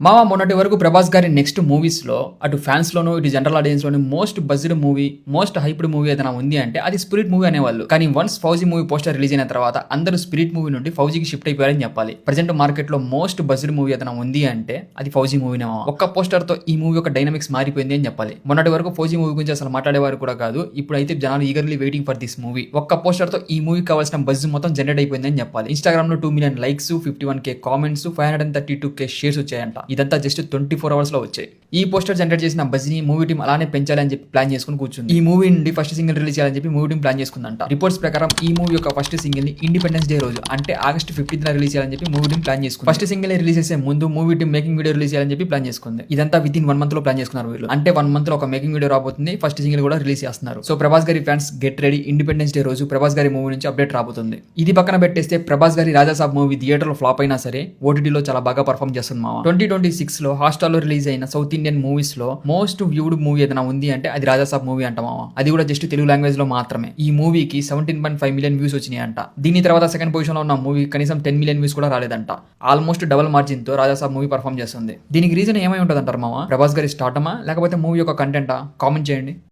మామ మొన్నటి వరకు ప్రభాస్ గారి నెక్స్ట్ మూవీస్ లో అటు ఫ్యాన్స్ లోను ఇటు జనరల్ ఆడియన్స్ లోను most buzzed movie most hyped movie ఏదైనా ఉంది అంటే అది స్పిరిట్ మూవీ అనేవాళ్ళు. కానీ once Fauji movie poster release అయిన తర్వాత అందరూ స్పిరిట్ మూవీ నుండి ఫౌజీకి షిఫ్ట్ అయిపోయారని చెప్పాలి. ప్రజెంట్ మార్కెట్ లో మోస్ట్ బజ్డ్ మూవీ ఏదైనా ఉంది అంటే అది ఫౌజీ మూవీనే మామ. ఒక్క పోస్టర్ తో ఈ మూవీ యొక్క డైనమిక్స్ మారిపోయింది అని చెప్పాలి. మొన్నటి వరకు ఫౌజీ మూవీ గురించి అసలు మాట్లాడేవారు కూడా కాదు. ఇప్పుడైతే జనాలు eagerly waiting for this movie. ఒక్క పోస్టర్ తో ఈ మూవీ కావాల్సిన బజ్ మొత్తం జనరేట్ అయిపోయింది అని చెప్పాలి. ఇన్స్టాగ్రామ్ లో 2 million likes, 51K comments, 532K shares వచ్చాయంట. ఇదంతా జస్ట్ 24 అవర్స్ లో వచ్చాయి. ఈ పోస్టర్ జనరేట్ చేసిన బజ్ ని మూవీ టీం అలానే పెంచాలని చెప్పి ప్లాన్ చేసుకుని కూర్చుంది. ఈ మూవీ నుండి ఫస్ట్ సింగిల్ రిలీజ్ చేయాలని చెప్పి మూవీ టీం ప్లాన్ చేసుకుందంట. రిపోర్ట్స్ ప్రకారం ఈ మూవీ యొక్క ఫస్ట్ సింగిల్ ని ఇండిపెండెన్స్ డే రోజు అంటే ఆగస్ట్ 15th రిలీజ్ చేయాలని చెప్పి మూవీ టీం ప్లాన్ చేసుకుంది. ఫస్ట్ సింగిల్ రిలీజ్ చేసే ముందు movie team making video release చేయాలని చెప్పి ప్లాన్ చేసుకుంది. ఇదంతా విత్ ఇన్ 1 month లో ప్లాన్ చేసుకున్నారు వీళ్ళు. అంటే 1 month లో ఒక మేకింగ్ వీడియో రాబోతుంది, ఫస్ట్ సింగిల్ కూడా రిలీజ్ చేస్తున్నారు. సో ప్రభాస్ గారి fans get ready, independence day రోజు ప్రభాస్ గారి మూవీ నుంచి అప్డేట్ రాబోతుంది. ఇది పక్కన పెట్టేస్తే ప్రభాస్ గారి రాజాసాబ్ మూవీ థియేటర్ లో ఫ్లాప్ అయినా సరే ఓటీటీలో చాలా బాగా పర్ఫామ్ చేస్తుంది మామ. 2026 లో హాట్‌స్టార్ లో రిలీజ్ అయిన సౌత్ ఇండియన్ మూవీస్ లో మోస్ట్ వ్యూడ్ మూవీ ఏదైనా ఉంది అంటే అది రాజాసాబ్ మూవీ అంట మామ. అది కూడా జస్ట్ తెలుగు లాంగ్వేజ్ లో మాత్రమే. ఈ మూవీకి 17.5 మిలియన్ వ్యూస్ వచ్చినాయి అంట. దీని తర్వాత సెకండ్ పొజిషన్ లో ఉన్న మూవీ కనీసం 10 మిలియన్ వ్యూస్ కూడా రాలేదంట. ఆల్మోస్ట్ డబుల్ మార్జిన్ తో రాజాసాబ్ మూవీ పర్ఫామ్ చేస్తుంది. దీనికి రీజన్ ఏమై ఉంటుంది అంటారు మామ? ప్రభాస్ గారి స్టార్టమా లేకపోతే మూవీ యొక్క కంటెంటా? కామెంట్ చేయండి.